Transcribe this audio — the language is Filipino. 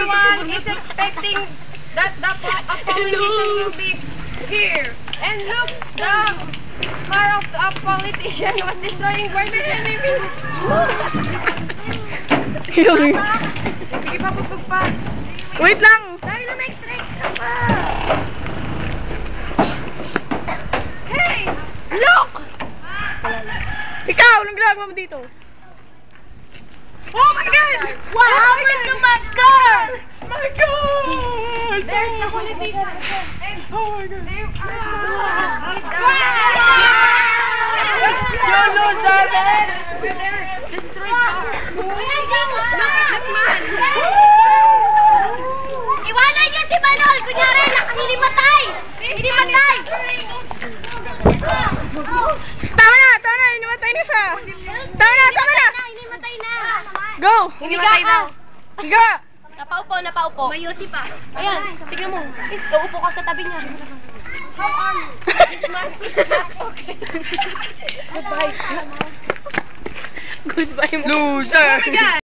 everyone is expecting that the politician will be here. And look, the car of the politician was destroying by the enemies. Sige pa, pagpag pa. Wait lang! Dahil na extra pa. Hey! Look! Ikaw, anong ginagawa mo dito? Oh my God! Wow! Look naman ka! My God! There's the politician. Oh my God! They are You loser, man! with their destroyed car. Look at that man! Iwanan niyo si Manol! Kunyari, hinimatay! Hinimatay! Tama na! Hinimatay na siya! Tama na! Hinimatay na! Go! Hinimatay daw. Higa! Napaupo. Mayusi pa. Ayan, tignan mo. Is, uupo ka sa tabi niya. How are you? Okay. Goodbye. Goodbye mo. Loser!